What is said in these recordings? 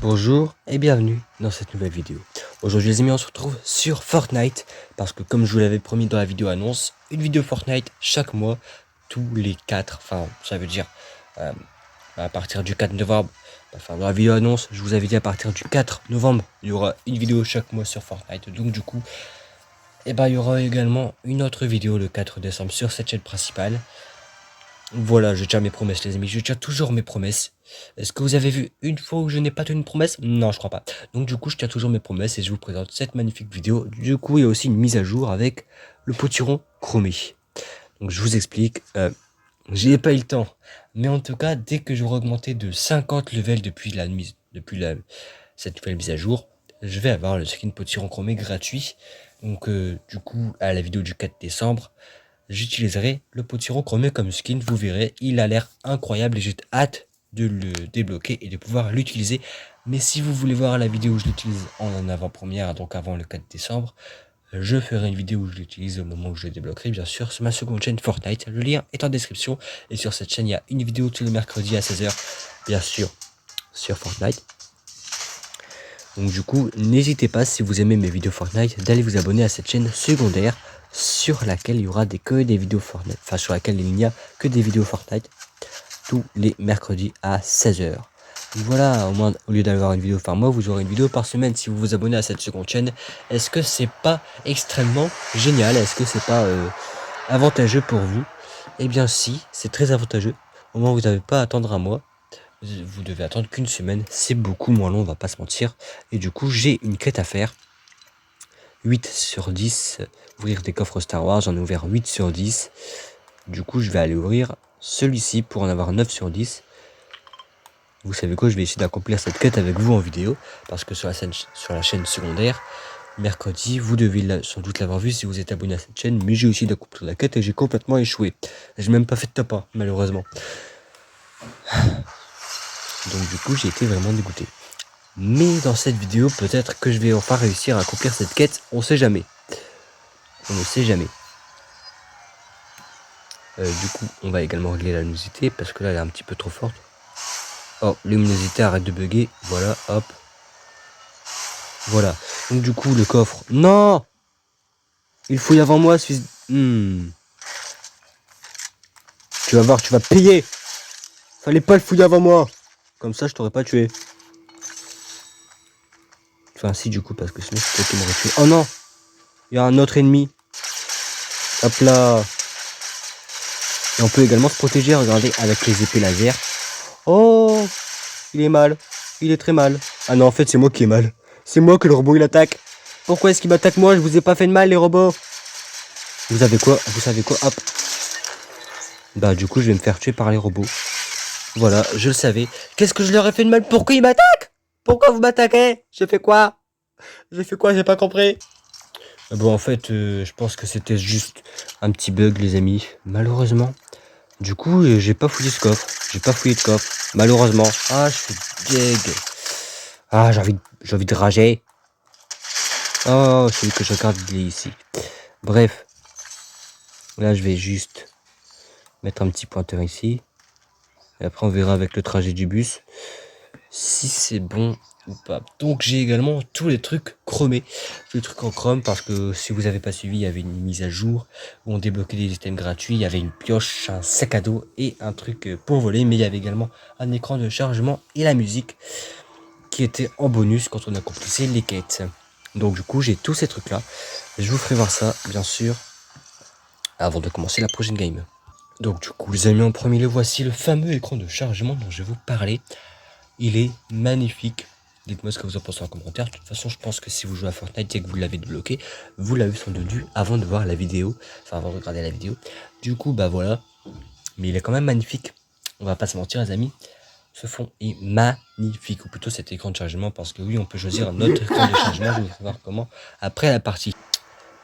Bonjour et bienvenue dans cette nouvelle vidéo. Aujourd'hui les amis, on se retrouve sur Fortnite parce que comme je vous l'avais promis dans la vidéo annonce, une vidéo Fortnite chaque mois, tous les 4, enfin ça veut dire à partir du 4 novembre, enfin dans la vidéo annonce, je vous avais dit à partir du 4 novembre, il y aura une vidéo chaque mois sur Fortnite. Donc du coup, il y aura également une autre vidéo le 4 décembre sur cette chaîne principale. Voilà, je tiens mes promesses les amis, je tiens toujours mes promesses. Est-ce que vous avez vu une fois où je n'ai pas tenu une promesse? Non, je crois pas. Donc du coup, je tiens toujours mes promesses et je vous présente cette magnifique vidéo. Du coup, il y a aussi une mise à jour avec le potiron chromé. Donc je vous explique, j'ai pas eu le temps. Mais en tout cas, dès que j'aurai augmenté de 50 levels depuis cette nouvelle mise à jour, je vais avoir le skin potiron chromé gratuit. Donc du coup, à la vidéo du 4 décembre, j'utiliserai le potiron chromé comme skin, vous verrez, il a l'air incroyable et j'ai hâte de le débloquer et de pouvoir l'utiliser. Mais si vous voulez voir la vidéo où je l'utilise en avant-première, donc avant le 4 décembre, je ferai une vidéo où je l'utilise au moment où je le débloquerai, bien sûr, sur ma seconde chaîne Fortnite. Le lien est en description et sur cette chaîne, il y a une vidéo tous les mercredis à 16 h, bien sûr, sur Fortnite. Donc du coup, n'hésitez pas, si vous aimez mes vidéos Fortnite, d'aller vous abonner à cette chaîne secondaire sur laquelle il y aura que des vidéos Fortnite, enfin sur laquelle il n'y a que des vidéos Fortnite tous les mercredis à 16 h. Voilà, au moins au lieu d'avoir une vidéo par mois, vous aurez une vidéo par semaine si vous vous abonnez à cette seconde chaîne. Est-ce que c'est pas extrêmement génial? Est-ce que c'est pas avantageux pour vous? Eh bien si, c'est très avantageux. Au moins vous n'avez pas à attendre un mois. Vous devez attendre qu'une semaine, c'est beaucoup moins long, on va pas se mentir. Et du coup, j'ai une quête à faire. 8 sur 10, ouvrir des coffres Star Wars, j'en ai ouvert 8 sur 10. Du coup, je vais aller ouvrir celui-ci pour en avoir 9 sur 10. Vous savez quoi, je vais essayer d'accomplir cette quête avec vous en vidéo, parce que sur la chaîne secondaire, mercredi, vous devez sans doute l'avoir vu si vous êtes abonné à cette chaîne, mais j'ai aussi d'accomplir la quête et j'ai complètement échoué. J'ai même pas fait de top 1, malheureusement. Donc du coup, j'ai été vraiment dégoûté. Mais dans cette vidéo, peut-être que je vais enfin réussir à accomplir cette quête, on sait jamais. On ne sait jamais. Du coup, on va également régler la luminosité, parce que là, elle est un petit peu trop forte. Oh, luminosité arrête de bugger, voilà, hop. Voilà, donc du coup, le coffre... Non! Il fouille avant moi, Tu vas voir, tu vas payer! Fallait pas le fouiller avant moi! Comme ça, je t'aurais pas tué. Enfin, si, du coup, parce que sinon, c'est toi qui m'aurais tué. Oh non! Il y a un autre ennemi. Hop là! Et on peut également se protéger, regardez, avec les épées laser. Oh! Il est mal. Il est très mal. Ah non, en fait, c'est moi qui ai mal. C'est moi que le robot, il attaque. Pourquoi est-ce qu'il m'attaque moi? Je vous ai pas fait de mal, les robots. Vous savez quoi? Hop. Bah, du coup, je vais me faire tuer par les robots. Voilà, je le savais. Qu'est-ce que je leur ai fait de mal? Pourquoi ils m'attaquent? Pourquoi vous m'attaquez? J'ai fait quoi? J'ai pas compris. Bon, en fait, je pense que c'était juste un petit bug, les amis. Malheureusement. Du coup, j'ai pas fouillé ce coffre. J'ai pas fouillé de coffre. Malheureusement. Ah, je suis deg. Ah, j'ai envie de rager. Oh, celui que je regarde, il est ici. Bref. Là, je vais juste mettre un petit pointeur ici. Et après, on verra avec le trajet du bus si c'est bon ou pas. Donc, j'ai également tous les trucs chromés. Tous les trucs en chrome parce que si vous n'avez pas suivi, il y avait une mise à jour où on débloquait des items gratuits. Il y avait une pioche, un sac à dos et un truc pour voler. Mais il y avait également un écran de chargement et la musique qui était en bonus quand on accomplissait les quêtes. Donc, du coup, j'ai tous ces trucs-là. Je vous ferai voir ça, bien sûr, avant de commencer la prochaine game. Donc du coup les amis, en premier lieu, voici le fameux écran de chargement dont je vais vous parler. Il est magnifique. Dites-moi ce que vous en pensez en commentaire. De toute façon, je pense que si vous jouez à Fortnite et que vous l'avez débloqué, vous l'avez sans doute vu avant de voir la vidéo. Enfin, avant de regarder la vidéo. Du coup, bah voilà. Mais il est quand même magnifique. On va pas se mentir les amis. Ce fond est magnifique. Ou plutôt cet écran de chargement. Parce que oui, on peut choisir un autre écran de chargement. Je vais vous voir comment après la partie.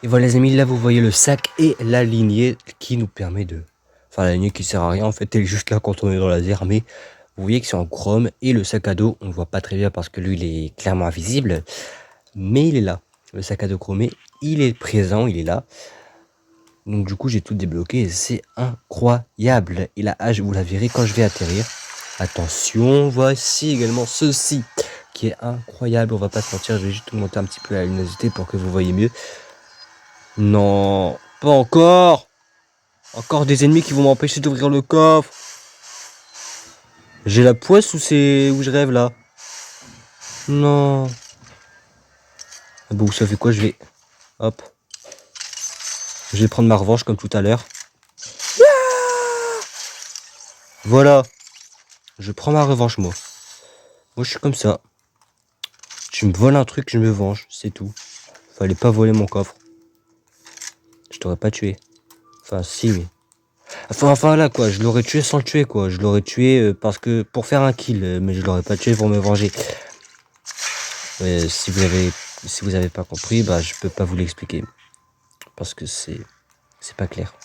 Et voilà les amis, là vous voyez le sac et la lignée qui nous permet de... Enfin la lignée qui sert à rien en fait, elle est juste là quand on est dans la laser, mais vous voyez que c'est en chrome. Et le sac à dos, on ne voit pas très bien parce que lui il est clairement invisible, mais il est là. Le sac à dos chromé, il est présent, il est là. Donc du coup j'ai tout débloqué et c'est incroyable. Et la hache, vous la verrez quand je vais atterrir. Attention, voici également ceci qui est incroyable, on va pas se mentir. Je vais juste augmenter un petit peu la luminosité pour que vous voyez mieux. Non, pas encore. Encore des ennemis qui vont m'empêcher d'ouvrir le coffre. J'ai la poisse ou c'est où je rêve là? Non. Ah bon, vous savez quoi, je vais... Hop. Je vais prendre ma revanche comme tout à l'heure. Voilà. Je prends ma revanche, moi. Moi, je suis comme ça. Tu me voles un truc, je me venge, c'est tout. Fallait pas voler mon coffre. Je t'aurais pas tué. Enfin, si, mais... Enfin là, quoi. Je l'aurais tué sans le tuer, quoi. Je l'aurais tué parce que... Pour faire un kill, mais je l'aurais pas tué pour me venger. Si vous avez pas compris, bah, je peux pas vous l'expliquer. Parce que c'est pas clair.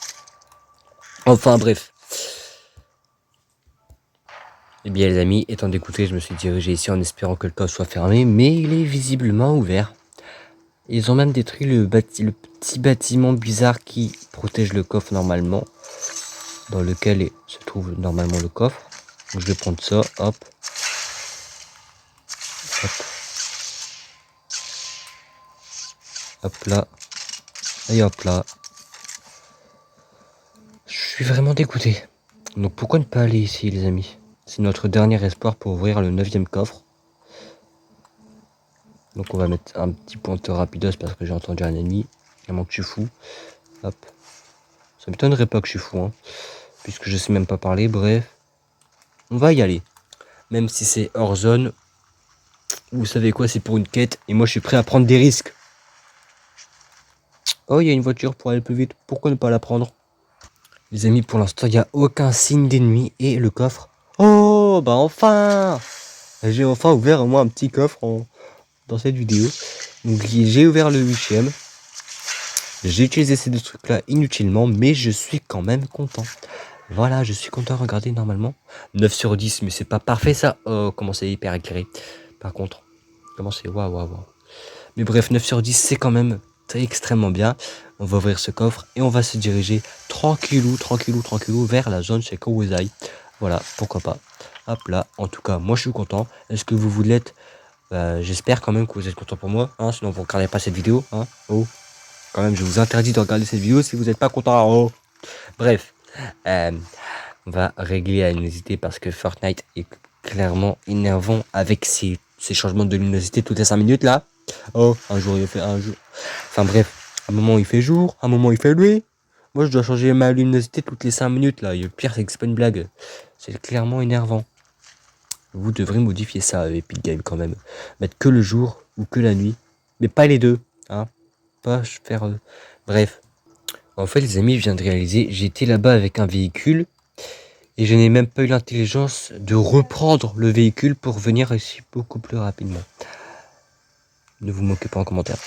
Enfin, bref. Eh bien les amis, étant d'écouter, je me suis dirigé ici en espérant que le coffre soit fermé, mais il est visiblement ouvert. Ils ont même détruit le petit bâtiment bizarre qui protège le coffre normalement, dans lequel se trouve normalement le coffre. Donc je vais prendre ça, hop. Hop. Hop là. Et hop là. Je suis vraiment dégoûté. Donc pourquoi ne pas aller ici les amis? C'est notre dernier espoir pour ouvrir le 9e coffre. Donc on va mettre un petit pointeur rapidos parce que j'ai entendu un ennemi. À moins que je suis fou. Hop. Ça m'étonnerait pas que je suis fou, hein. Puisque je sais même pas parler, bref. On va y aller. Même si c'est hors zone. Vous savez quoi, c'est pour une quête. Et moi je suis prêt à prendre des risques. Oh, il y a une voiture pour aller plus vite. Pourquoi ne pas la prendre? Les amis, pour l'instant, il n'y a aucun signe d'ennemi. Et le coffre. Oh, bah enfin! J'ai enfin ouvert au moins un petit coffre dans cette vidéo. Donc j'ai ouvert le 8e. J'ai utilisé ces deux trucs là inutilement. Mais je suis quand même content. Voilà, je suis content. Regardez, normalement 9 sur 10, mais c'est pas parfait ça. Oh, comment c'est hyper éclairé. Par contre, comment c'est... Waouh. Mais bref, 9 sur 10, c'est quand même extrêmement bien. On va ouvrir ce coffre et on va se diriger tranquillou vers la zone chez Kowozai. Voilà, pourquoi pas. Hop là, en tout cas, moi je suis content. Est-ce que vous l'êtes? J'espère quand même que vous êtes content pour moi, hein, sinon vous ne regardez pas cette vidéo. Hein. Oh, quand même, je vous interdis de regarder cette vidéo si vous n'êtes pas content. Oh. Bref, on va régler la luminosité parce que Fortnite est clairement énervant avec ces changements de luminosité toutes les 5 minutes là. Oh, un jour il fait un jour. Enfin bref, un moment il fait jour, un moment il fait nuit. Moi je dois changer ma luminosité toutes les 5 minutes là. Et le pire c'est que c'est pas une blague. C'est clairement énervant. Vous devrez modifier ça, Epic Game quand même. Mettre que le jour ou que la nuit. Mais pas les deux. Hein. Pas faire... Bref. En fait les amis, je viens de réaliser, j'étais là-bas avec un véhicule. Et je n'ai même pas eu l'intelligence de reprendre le véhicule pour venir ici beaucoup plus rapidement. Ne vous moquez pas en commentaire.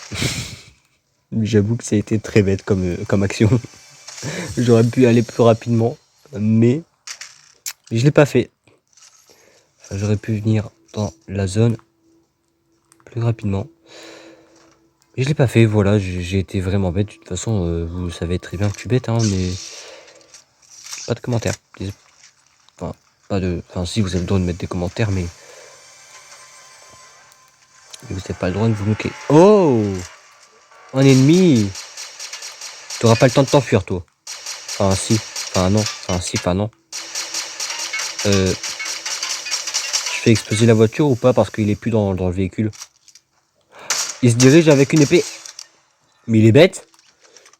J'avoue que ça a été très bête comme action. J'aurais pu aller plus rapidement, mais je l'ai pas fait. Enfin, j'aurais pu venir dans la zone plus rapidement. Mais je l'ai pas fait, voilà, j'ai été vraiment bête. De toute façon, vous savez très bien que je suis bête, hein, mais... Pas de commentaires. Enfin, pas de... Enfin, si, vous avez le droit de mettre des commentaires, mais... vous n'avez pas le droit de vous moquer. Oh! Un ennemi! T'auras pas le temps de t'enfuir, toi. Enfin, si. Enfin, non. Enfin, si. Enfin, non. Je fais exploser la voiture ou pas parce qu'il est plus dans le véhicule? Il se dirige avec une épée. Mais il est bête.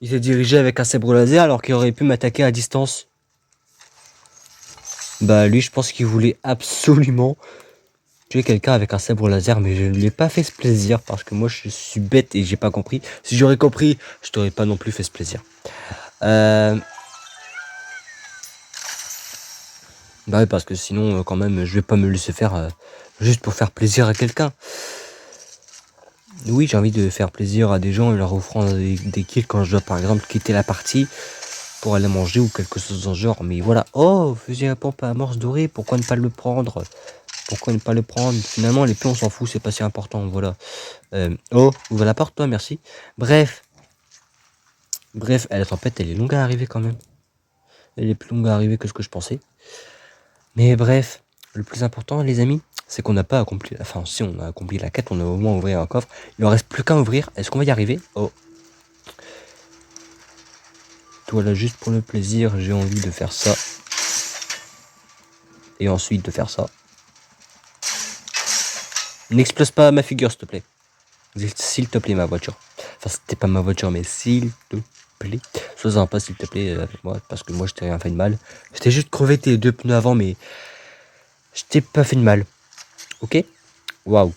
Il s'est dirigé avec un sabre laser alors qu'il aurait pu m'attaquer à distance. Bah, lui, je pense qu'il voulait absolument tuer quelqu'un avec un sabre laser, mais je ne lui ai pas fait ce plaisir parce que moi, je suis bête et j'ai pas compris. Si j'aurais compris, je t'aurais pas non plus fait ce plaisir. Bah oui, parce que sinon, quand même, je vais pas me laisser faire juste pour faire plaisir à quelqu'un. Oui, j'ai envie de faire plaisir à des gens et leur offrant des kills quand je dois, par exemple, quitter la partie pour aller manger ou quelque chose dans ce genre. Mais voilà. Oh, fusil à pompe à amorce dorée, pourquoi ne pas le prendre? Pourquoi ne pas le prendre? Finalement, les pions, on s'en fout, c'est pas si important, voilà. Oh, ouvre la porte, toi, merci. Bref, la tempête, elle est longue à arriver quand même. Elle est plus longue à arriver que ce que je pensais. Mais bref, le plus important, les amis, c'est qu'on n'a pas accompli... Enfin, si on a accompli la quête, on a au moins ouvert un coffre. Il en reste plus qu'à ouvrir. Est-ce qu'on va y arriver? Oh. Voilà, juste pour le plaisir, j'ai envie de faire ça. Et ensuite de faire ça. N'explose pas ma figure, s'il te plaît. S'il te plaît, ma voiture. Enfin, c'était pas ma voiture, mais s'il te plaît. Sois sympa, s'il te plaît, avec moi. Parce que moi, je t'ai rien fait de mal. Je t'ai juste crevé tes 2 pneus avant, mais... Je t'ai pas fait de mal. Ok? Waouh.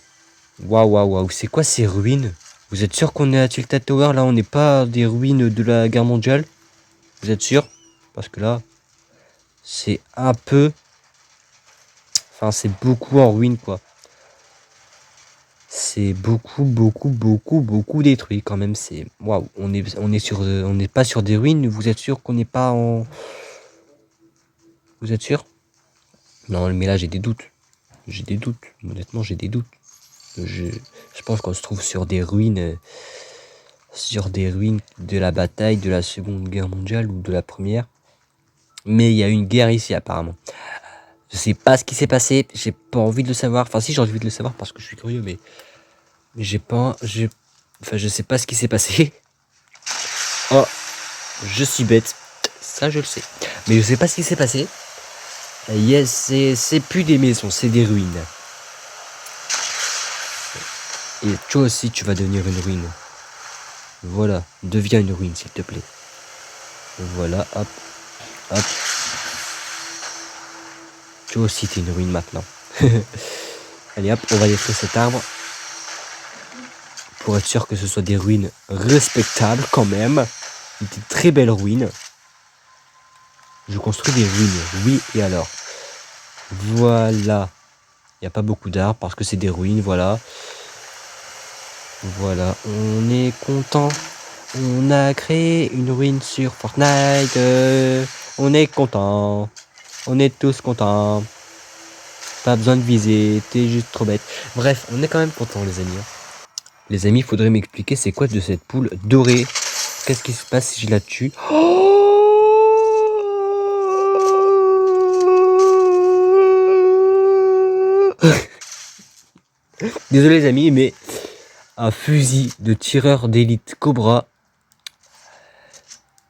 Waouh, waouh, waouh. C'est quoi ces ruines? Vous êtes sûr qu'on est à Tilted Tower? Là, on n'est pas des ruines de la guerre mondiale? Vous êtes sûr? Parce que là, c'est un peu... Enfin, c'est beaucoup en ruine, quoi. C'est beaucoup, beaucoup, beaucoup, beaucoup détruit quand même. C'est waouh. On n'est pas sur des ruines. Vous êtes sûr qu'on n'est pas en... Vous êtes sûr? Non, mais là, j'ai des doutes. J'ai des doutes. Honnêtement, j'ai des doutes. Je pense qu'on se trouve sur des ruines... Sur des ruines de la bataille de la Seconde Guerre mondiale ou de la Première. Mais il y a une guerre ici, apparemment. Je sais pas ce qui s'est passé. J'ai pas envie de le savoir. Enfin, si, j'ai envie de le savoir parce que je suis curieux, mais j'ai pas... Enfin, je sais pas ce qui s'est passé. Oh, je suis bête. Ça, je le sais. Mais je sais pas ce qui s'est passé. Yes, c'est plus des maisons, c'est des ruines. Et toi aussi, tu vas devenir une ruine. Voilà, deviens une ruine, s'il te plaît. Voilà, hop, hop. Toi aussi, t'es une ruine maintenant. Allez, hop, on va détruire cet arbre. Pour être sûr que ce soit des ruines respectables, quand même. Des très belles ruines. Je construis des ruines, oui, et alors. Voilà. Il n'y a pas beaucoup d'arbres parce que c'est des ruines, voilà. Voilà, on est content. On a créé une ruine sur Fortnite. On est content. On est tous contents. Pas besoin de viser, t'es juste trop bête. Bref, on est quand même content, les amis. Les amis, il faudrait m'expliquer c'est quoi de cette poule dorée. Qu'est-ce qui se passe si je la tue? Désolé les amis, mais un fusil de tireur d'élite Cobra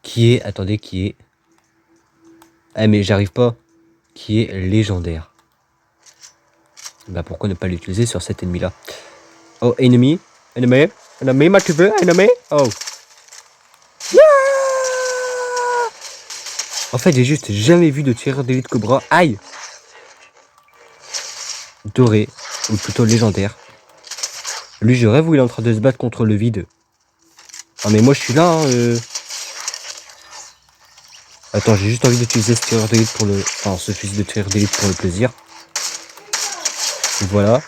qui est... Attendez, qui est... Ah mais j'arrive pas. Qui est légendaire. Bah pourquoi ne pas l'utiliser sur cet ennemi là? Oh, ennemi. Ennemi. Ennemi, tu veux? Ennemi. Oh. Yeah. En fait, j'ai juste jamais vu de tireur d'élite Cobra. Aïe. Doré. Ou plutôt légendaire. Lui, je rêve où il est en train de se battre contre le vide. Ah mais moi je suis là. Hein, Attends, j'ai juste envie d'utiliser ce tireur d'élite pour le... Enfin, ce fusil de tireur d'élite pour le plaisir. Voilà.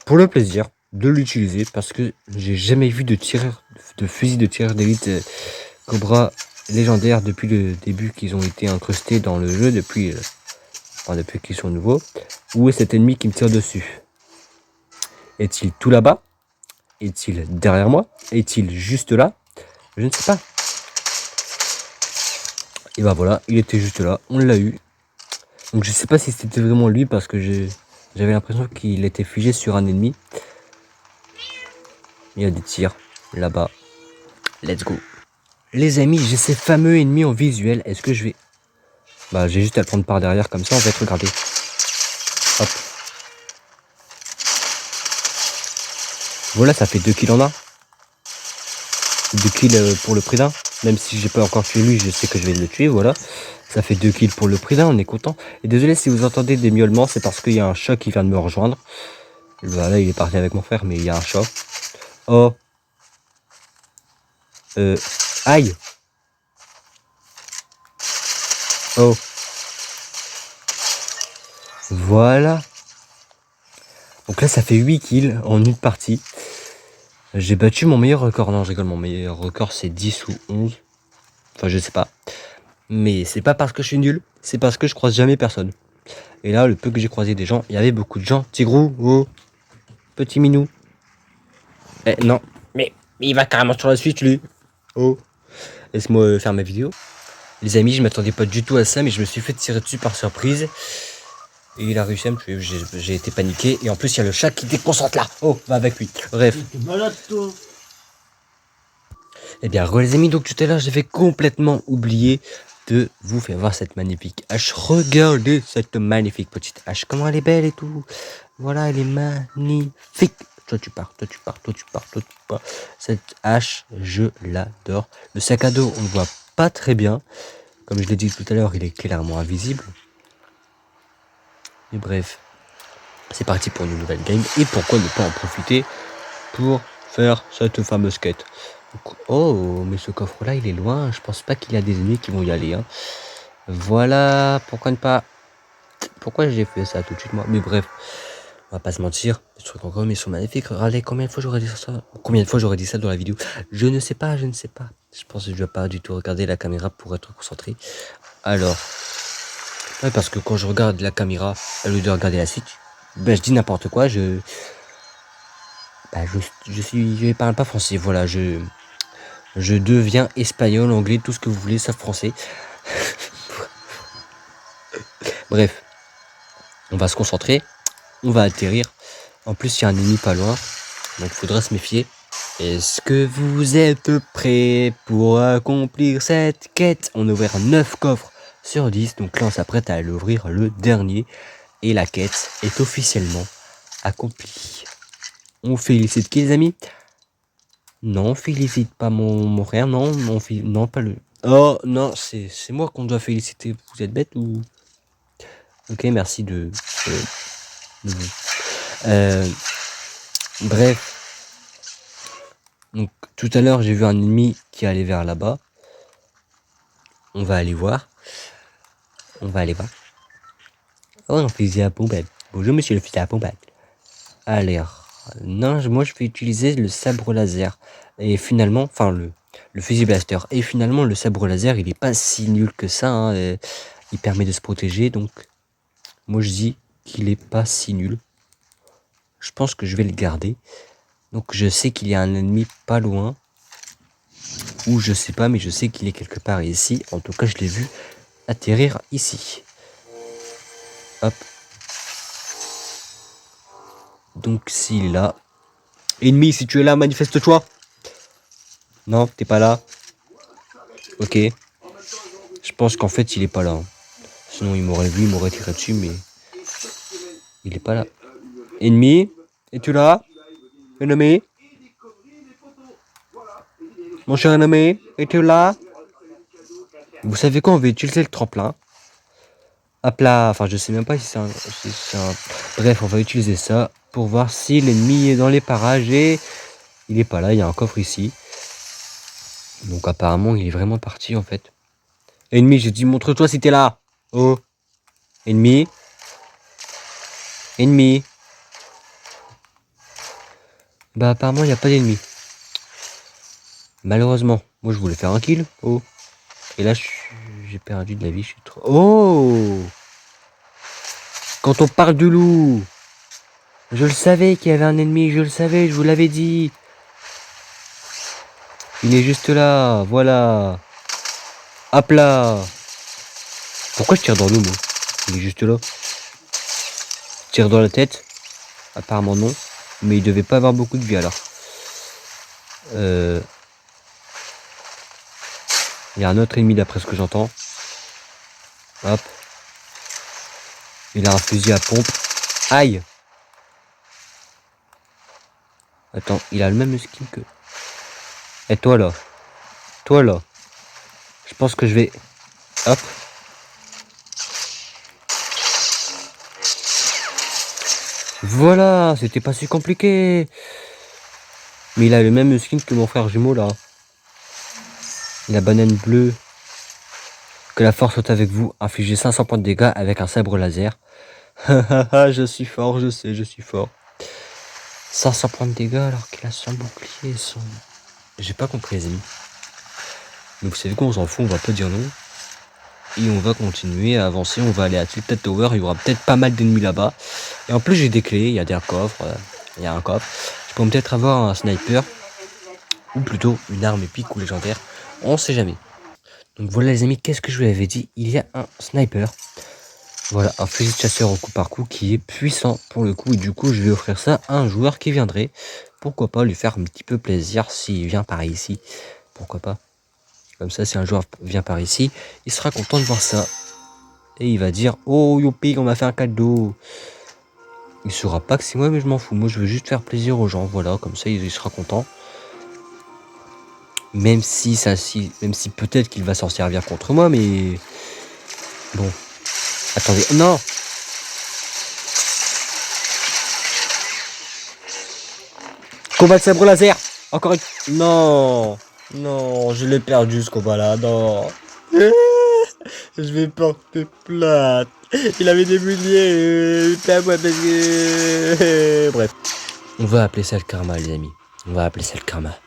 Pour le plaisir de l'utiliser parce que j'ai jamais vu de fusil de tireur d'élite Cobra légendaire depuis le début qu'ils ont été incrustés dans le jeu, depuis qu'ils sont nouveaux. Où est cet ennemi qui me tire dessus? Est-il tout là-bas? Est-il derrière moi? Est-il juste là? Je ne sais pas. Et bah voilà, il était juste là, on l'a eu. Donc je sais pas si c'était vraiment lui parce que j'avais l'impression qu'il était figé sur un ennemi. Il y a des tirs là-bas. Let's go. Les amis, j'ai ces fameux ennemis en visuel. Est-ce que je vais... Bah j'ai juste à le prendre par derrière comme ça, on va être regardé. Hop. Voilà, ça fait 2 kills en un. 2 kills pour le prix d'un. Même si j'ai pas encore tué lui, je sais que je vais le tuer, voilà. Ça fait 2 kills pour le prix d'un, on est content. Et désolé si vous entendez des miaulements, c'est parce qu'il y a un chat qui vient de me rejoindre. Voilà, il est parti avec mon frère, mais il y a un chat. Oh. Aïe. Oh. Voilà. Donc là, ça fait 8 kills en une partie. J'ai battu mon meilleur record. Non, je rigole, mon meilleur record, c'est 10 ou 11. Enfin, je sais pas. Mais c'est pas parce que je suis nul, c'est parce que je croise jamais personne. Et là, le peu que j'ai croisé des gens, il y avait beaucoup de gens. Tigrou, oh, petit minou. Eh, non. Mais il va carrément sur la suite, lui. Oh. Laisse-moi faire ma vidéo. Les amis, je m'attendais pas du tout à ça, mais je me suis fait tirer dessus par surprise. Et il a réussi à me tuer, j'ai été paniqué. Et en plus, il y a le chat qui déconcentre là. Oh, va avec lui. Bref. T'es malade, toi. Eh bien, les amis, donc tout à l'heure, j'avais complètement oublié de vous faire voir cette magnifique hache. Regardez cette magnifique petite hache. Comment elle est belle et tout. Voilà, elle est magnifique. Toi tu pars, toi tu pars, toi tu pars, toi tu pars. Cette hache, je l'adore. Le sac à dos, on ne voit pas très bien. Comme je l'ai dit tout à l'heure, il est clairement invisible. Mais bref, c'est parti pour une nouvelle game. Et pourquoi ne pas en profiter pour faire cette fameuse quête. Donc, oh, mais ce coffre-là, il est loin. Je pense pas qu'il y a des ennemis qui vont y aller. Hein. Voilà, pourquoi ne pas... Pourquoi j'ai fait ça tout de suite, moi? Mais bref, on va pas se mentir. Les trucs encore, mais ils sont magnifiques. Regardez combien de fois j'aurais dit ça. Combien de fois j'aurais dit ça dans la vidéo. Je ne sais pas, je ne sais pas. Je pense que je vais pas du tout regarder la caméra pour être concentré. Alors, ouais, parce que quand je regarde la caméra, au lieu de regarder la suite, ben, je dis n'importe quoi, je parle pas français, voilà, je deviens espagnol, anglais, tout ce que vous voulez, sauf français. Bref, on va se concentrer, on va atterrir. En plus, il y a un ennemi pas loin, donc il faudra se méfier. Est-ce que vous êtes prêts pour accomplir cette quête? On a ouvert 9 coffres sur 10, donc là on s'apprête à aller ouvrir le dernier. Et la quête est officiellement accomplie. On félicite qui, les amis? Non, on félicite pas mon frère, non, non, pas le... Oh, non, c'est moi qu'on doit féliciter. Vous êtes bête ou... Ok, merci de vous. Bref. Donc, tout à l'heure, j'ai vu un ennemi qui allait vers là-bas. On va aller voir. On va aller voir. Oh, un fusil à pompe. Bonjour, monsieur le fusil à pompe. Allez, non, moi, je vais utiliser le sabre laser. Et finalement, enfin, le fusil blaster. Et finalement, le sabre laser, il est pas si nul que ça. Hein, il permet de se protéger, donc... Moi, je dis qu'il est pas si nul. Je pense que je vais le garder. Donc, je sais qu'il y a un ennemi pas loin. Ou je sais pas, mais je sais qu'il est quelque part ici. En tout cas, je l'ai vu atterrir ici. Hop. Donc, s'il est là... Ennemi, si tu es là, manifeste-toi. Non, t'es pas là. Ok. Je pense qu'en fait, il est pas là. Hein. Sinon, il m'aurait vu, il m'aurait tiré dessus, mais... Il est pas là. Ennemi, es-tu là? Ennemi? Mon cher ennemi, es-tu là? Vous savez quoi, on va utiliser le tremplin. Hop là, enfin je sais même pas si c'est un... Bref, on va utiliser ça pour voir si l'ennemi est dans les parages et... Il est pas là, il y a un coffre ici. Donc apparemment il est vraiment parti en fait. Ennemi, j'ai dit montre-toi si t'es là. Oh. Ennemi. Ennemi. Bah apparemment il n'y a pas d'ennemi. Malheureusement. Moi je voulais faire un kill. Oh. Et là j'ai perdu de la vie, je suis trop... Oh. Quand on parle du loup. Je le savais qu'il y avait un ennemi, je le savais, je vous l'avais dit. Il est juste là, voilà. Hop là. Pourquoi je tire dans l'eau, moi? Il est juste là. Je tire dans la tête. Apparemment non. Mais il devait pas avoir beaucoup de vie alors. Il y a un autre ennemi d'après ce que j'entends. Hop. Il a un fusil à pompe. Aïe. Attends, il a le même skin que... Et toi là. Toi là. Je pense que je vais... Hop. Voilà, c'était pas si compliqué. Mais il a le même skin que mon frère jumeau là. La banane bleue. Que la force soit avec vous. Infligez 500 points de dégâts avec un sabre laser. Je suis fort, je sais, je suis fort. 500 points de dégâts alors qu'il a son bouclier et son... J'ai pas compris les amis. Mais vous savez quoi, on s'en fout, on va pas dire non. Et on va continuer à avancer, on va aller à Tilted Tower, il y aura peut-être pas mal d'ennemis là-bas. Et en plus j'ai des clés, il y a des coffres, il y a un coffre. Je peux peut-être avoir un sniper, ou plutôt une arme épique ou légendaire, on sait jamais. Donc voilà les amis, qu'est-ce que je vous avais dit? Il y a un sniper. Voilà, un fusil de chasseur au coup par coup qui est puissant pour le coup. Et du coup, je vais offrir ça à un joueur qui viendrait. Pourquoi pas lui faire un petit peu plaisir s'il vient par ici. Pourquoi pas. Comme ça, si un joueur vient par ici, il sera content de voir ça. Et il va dire, oh youpi, on m'a fait un cadeau. Il saura pas que c'est moi, mais je m'en fous. Moi, je veux juste faire plaisir aux gens. Voilà, comme ça, il sera content. Même si peut-être qu'il va s'en servir contre moi, mais bon. Attendez, non. Combat de sabre laser. Encore une. Non. Non, je l'ai perdu ce combat-là. Non. Je vais porter plainte. Il avait des milliers. Bref. On va appeler ça le karma, les amis. On va appeler ça le karma.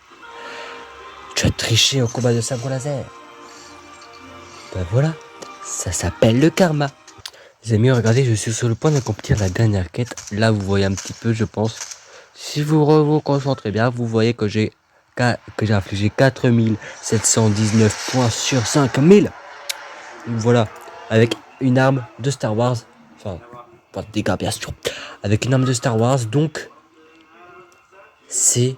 Tu as triché au combat de sabre laser. Ben voilà. Ça s'appelle le karma. Les amis, regardez, je suis sur le point d'accomplir la dernière quête. Là, vous voyez un petit peu, je pense. Si vous vous concentrez bien, vous voyez que j'ai infligé 4719 points sur 5000. Voilà, avec une arme de Star Wars. Enfin, pas de dégâts bien sûr. Avec une arme de Star Wars, donc c'est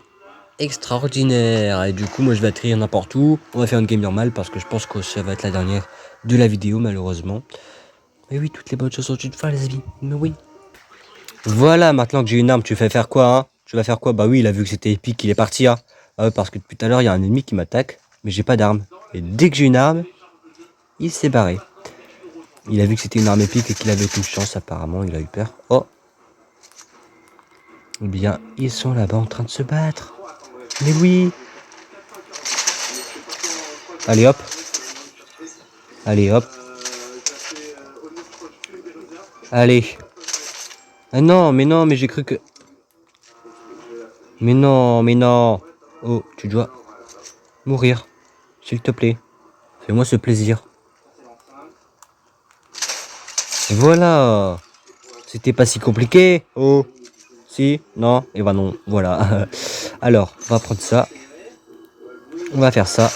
extraordinaire. Et du coup, moi je vais atterrir n'importe où. On va faire une game normale parce que je pense que ça va être la dernière de la vidéo, malheureusement. Mais oui, toutes les bonnes choses sont une fois, les amis. Mais oui. Voilà, maintenant que j'ai une arme, tu fais faire quoi, hein? Tu vas faire quoi? Bah oui, il a vu que c'était épique, il est parti, hein. Parce que depuis tout à l'heure, il y a un ennemi qui m'attaque, mais j'ai pas d'arme. Et dès que j'ai une arme, il s'est barré. Il a vu que c'était une arme épique et qu'il avait aucune chance, apparemment, il a eu peur. Oh! Eh bien, ils sont là-bas en train de se battre. Mais oui! Allez hop! Allez hop! Allez! Ah non, mais j'ai cru que... Mais non, mais non! Oh, tu dois mourir. S'il te plaît. Fais-moi ce plaisir. Voilà! C'était pas si compliqué. Oh! Si? Non? Et bah non. Voilà. Alors, on va prendre ça. On va faire ça.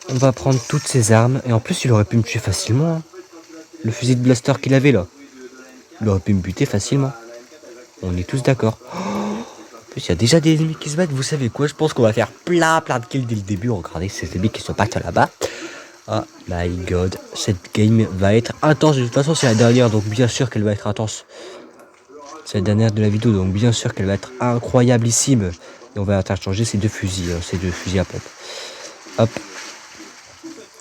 On va prendre toutes ces armes. Et en plus, il aurait pu me tuer facilement. Hein. Le fusil de blaster qu'il avait là. Il aurait pu me buter facilement. On est tous d'accord. Oh, en plus, il y a déjà des ennemis qui se battent. Vous savez quoi? Je pense qu'on va faire plein de kills dès le début. Regardez ces ennemis qui se battent là-bas. Oh my god. Cette game va être intense. De toute façon, c'est la dernière. Donc, bien sûr qu'elle va être intense. C'est la dernière de la vidéo. Donc, bien sûr qu'elle va être incroyablissime. Et on va interchanger ces deux fusils. Ces deux fusils à pompe. Hop.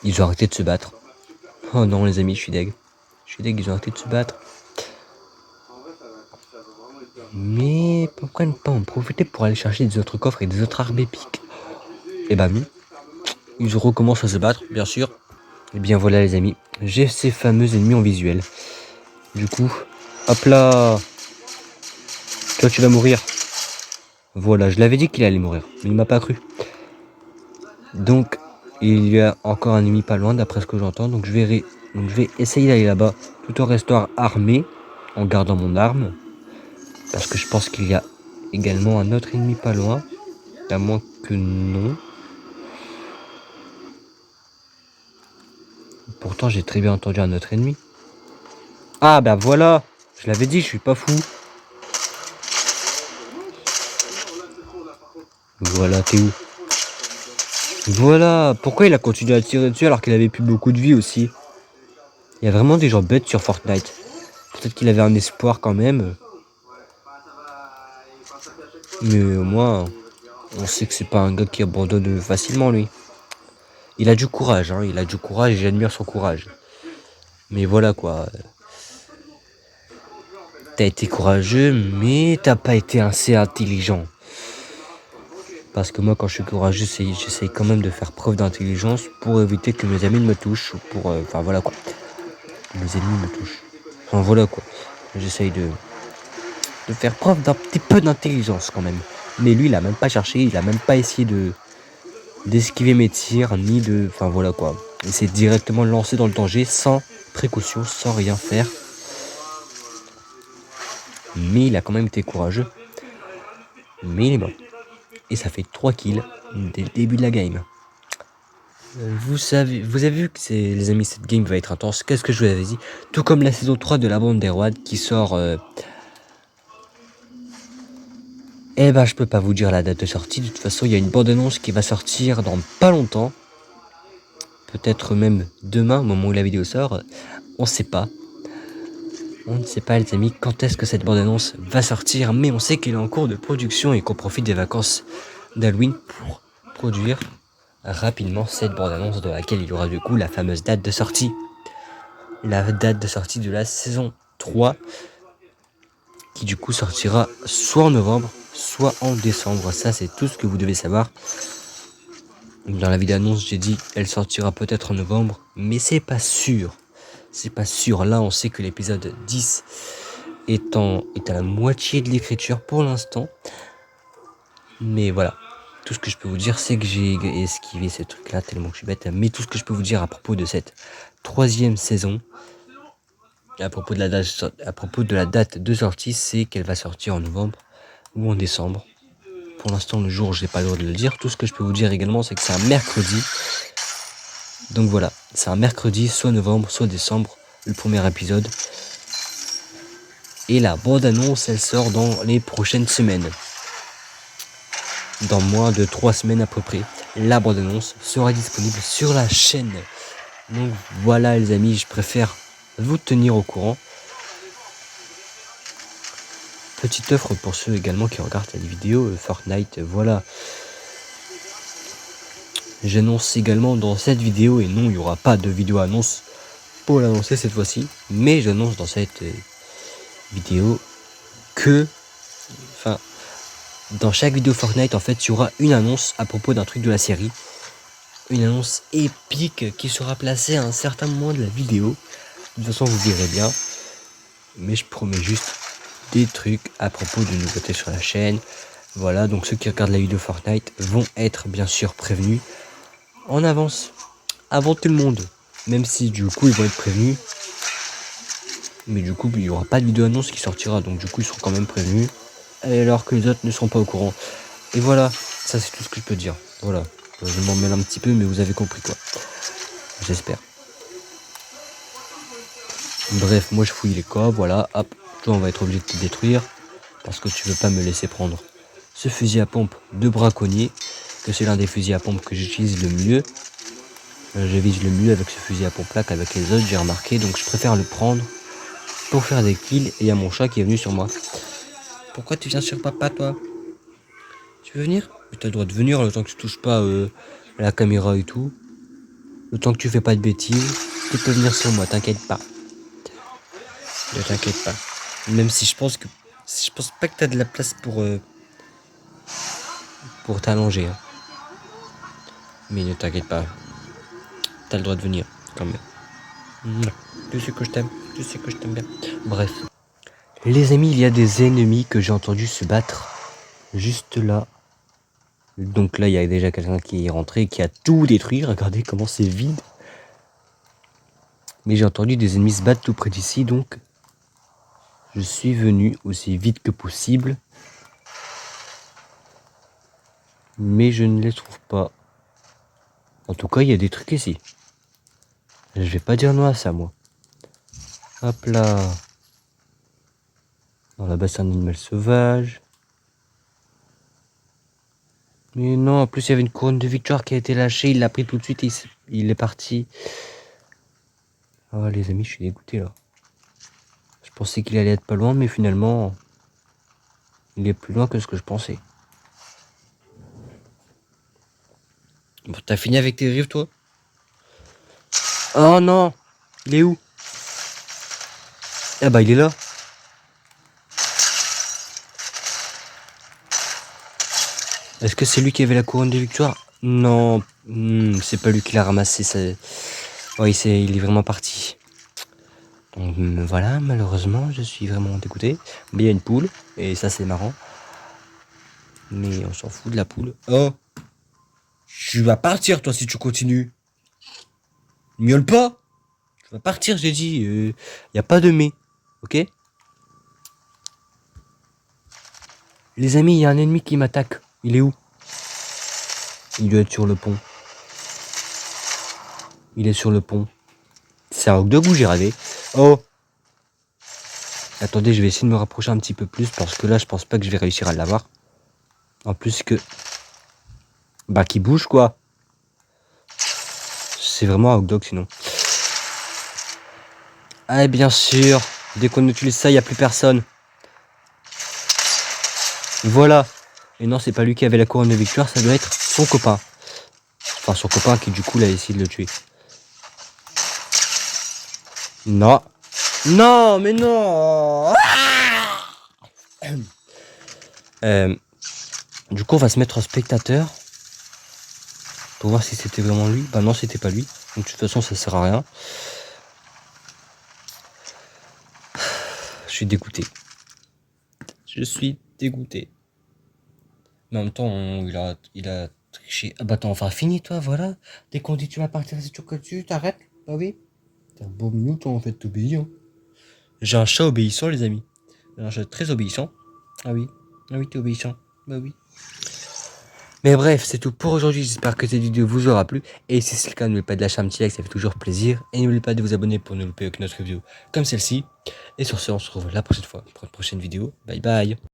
Ils ont arrêté de se battre. Oh non, les amis, je suis deg. Je suis deg, ils ont arrêté de se battre. Mais pourquoi ne pas en profiter pour aller chercher des autres coffres et des autres armes épiques? Et bah oui, ils recommencent à se battre, bien sûr. Et bien voilà les amis, j'ai ces fameux ennemis en visuel. Du coup, hop là. Toi tu vas mourir. Voilà, je l'avais dit qu'il allait mourir, mais il m'a pas cru. Donc, il y a encore un ennemi pas loin d'après ce que j'entends. Donc je vais essayer d'aller là-bas tout en restant armé, en gardant mon arme. Parce que je pense qu'il y a également un autre ennemi pas loin. À moins que non. Pourtant, j'ai très bien entendu un autre ennemi. Ah, bah voilà. Je l'avais dit, je suis pas fou. Voilà, t'es où? Voilà. Pourquoi il a continué à tirer dessus alors qu'il avait plus beaucoup de vie aussi? Il y a vraiment des gens bêtes sur Fortnite. Peut-être qu'il avait un espoir quand même. Mais au moins, on sait que c'est pas un gars qui abandonne facilement, lui. Il a du courage, hein. Il a du courage et j'admire son courage. Mais voilà, quoi. T'as été courageux, mais t'as pas été assez intelligent. Parce que moi, quand je suis courageux, j'essaye quand même de faire preuve d'intelligence pour éviter que mes amis ne me touchent. Enfin, voilà, quoi. Mes ennemis me touchent. Enfin, voilà, quoi. J'essaye de faire preuve d'un petit peu d'intelligence, quand même. Mais lui, il a même pas cherché, il a même pas essayé d'esquiver mes tirs, ni de... Enfin, voilà, quoi. Il s'est directement lancé dans le danger, sans précaution, sans rien faire. Mais il a quand même été courageux. Mais il est mort. Et ça fait 3 kills dès le début de la game. vous avez vu que les amis, cette game va être intense. Qu'est-ce que je vous avais dit? Tout comme la saison 3 de la bande des rois qui sort. Eh ben, je peux pas vous dire la date de sortie. De toute façon, il y a une bande-annonce qui va sortir dans pas longtemps. Peut-être même demain, au moment où la vidéo sort. On sait pas. On ne sait pas, les amis, quand est-ce que cette bande-annonce va sortir. Mais on sait qu'elle est en cours de production et qu'on profite des vacances d'Halloween pour produire rapidement cette bande-annonce dans laquelle il y aura du coup la fameuse date de sortie. La date de sortie de la saison 3 qui du coup sortira soit en novembre, soit en décembre. Ça, c'est tout ce que vous devez savoir. Dans la vidéo annonce, j'ai dit elle sortira peut-être en novembre, mais c'est pas sûr. C'est pas sûr. Là, on sait que l'épisode 10 est à la moitié de l'écriture pour l'instant. Mais voilà. Tout ce que je peux vous dire, c'est que j'ai esquivé ce truc-là tellement que je suis bête. Mais tout ce que je peux vous dire à propos de cette 3e saison, à propos de la date de sortie, c'est qu'elle va sortir en novembre ou en décembre. Pour l'instant, le jour, je n'ai pas le droit de le dire. Tout ce que je peux vous dire également, c'est que c'est un mercredi. Donc voilà, c'est un mercredi, soit novembre, soit décembre, le premier épisode. Et la bande-annonce, elle sort dans les prochaines semaines. Dans moins de 3 semaines à peu près, la bande-annonce sera disponible sur la chaîne. Donc voilà les amis, je préfère vous tenir au courant. Petite offre pour ceux également qui regardent la vidéo Fortnite, voilà. J'annonce également dans cette vidéo, et non, il n'y aura pas de vidéo annonce pour l'annoncer cette fois-ci, mais j'annonce dans cette vidéo que, enfin, dans chaque vidéo Fortnite, en fait, il y aura une annonce à propos d'un truc de la série. Une annonce épique qui sera placée à un certain moment de la vidéo. De toute façon, vous verrez bien. Mais je promets juste des trucs à propos de nouveautés sur la chaîne. Voilà, donc ceux qui regardent la vidéo Fortnite vont être bien sûr prévenus en avance, avant tout le monde. Même si du coup ils vont être prévenus. Mais du coup il n'y aura pas de vidéo annonce qui sortira. Donc du coup ils seront quand même prévenus. Alors que les autres ne seront pas au courant. Et voilà, ça c'est tout ce que je peux dire. Voilà, je m'en mêle un petit peu mais vous avez compris quoi. J'espère. Bref, moi je fouille les coffres, voilà, hop, toi on va être obligé de te détruire. Parce que tu veux pas me laisser prendre ce fusil à pompe de braconnier. Que c'est l'un des fusils à pompe que j'utilise le mieux. Je vise le mieux avec ce fusil à pompe là qu'avec les autres, j'ai remarqué. Donc je préfère le prendre pour faire des kills. Et il y a mon chat qui est venu sur moi. Pourquoi tu viens sur papa toi? Tu veux venir? Tu as le droit de venir le temps que tu touches pas à la caméra et tout. Le temps que tu fais pas de bêtises. Tu peux venir sur moi, t'inquiète pas. Ne t'inquiète pas. Même si je pense pas que t'as de la place pour t'allonger. Hein. Mais ne t'inquiète pas. T'as le droit de venir, quand même. Tu sais que je t'aime. Tu sais que je t'aime bien. Bref. Les amis, il y a des ennemis que j'ai entendu se battre juste là. Donc là, il y a déjà quelqu'un qui est rentré et qui a tout détruit. Regardez comment c'est vide. Mais j'ai entendu des ennemis se battre tout près d'ici, donc je suis venu aussi vite que possible. Mais je ne les trouve pas. En tout cas, il y a des trucs ici. Je vais pas dire non à ça, moi. Hop là. Dans la basse, un animal sauvage. Mais non, en plus, il y avait une couronne de victoire qui a été lâchée. Il l'a pris tout de suite et il est parti. Oh, les amis, je suis dégoûté, là. Je pensais qu'il allait être pas loin, mais finalement, il est plus loin que ce que je pensais. Bon, t'as fini avec tes rives, toi? Oh non! Il est où? Ah bah, il est là. Est-ce que c'est lui qui avait la couronne de victoire? Non, c'est pas lui qui l'a ramassé. Ça... Oh, il est vraiment parti. Donc voilà, malheureusement, je suis vraiment dégoûté. Mais il y a une poule, et ça c'est marrant. Mais on s'en fout de la poule. Oh! Tu vas partir, toi, si tu continues. Miaule pas! Tu vas partir, j'ai dit. Y a pas de mais. Ok? Les amis, il y a un ennemi qui m'attaque. Il est où? Il doit être sur le pont. Il est sur le pont. C'est un hot dog ou j'ai rêvé? Oh! Attendez, je vais essayer de me rapprocher un petit peu plus parce que là, je pense pas que je vais réussir à l'avoir. En plus que... Bah, qui bouge, quoi. C'est vraiment un hot dog, sinon. Ah, bien sûr. Dès qu'on utilise ça, il n'y a plus personne. Voilà. Et non, c'est pas lui qui avait la couronne de victoire, ça doit être son copain. Enfin, son copain qui, du coup, l'a essayé de le tuer. Non. Non, mais non. Du coup, on va se mettre en spectateur. Pour voir si c'était vraiment lui. Bah non, c'était pas lui. Donc, de toute façon, ça sert à rien. Je suis dégoûté. Je suis dégoûté. Mais en même temps, il a triché. Ah bah attends, enfin, fini toi, voilà. Dès qu'on dit tu vas partir, c'est toujours que tu t'arrêtes. Bah oui. T'es un beau minou, toi, en fait, t'obéis. Hein. J'ai un chat obéissant, les amis. J'ai un chat très obéissant. Ah oui. Ah oui, t'es obéissant. Bah oui. Mais bref, c'est tout pour aujourd'hui. J'espère que cette vidéo vous aura plu. Et si c'est le cas, n'oubliez pas de lâcher un petit like, ça fait toujours plaisir. Et n'oubliez pas de vous abonner pour ne louper aucune autre vidéo comme celle-ci. Et sur ce, on se retrouve la prochaine fois pour une prochaine vidéo. Bye bye.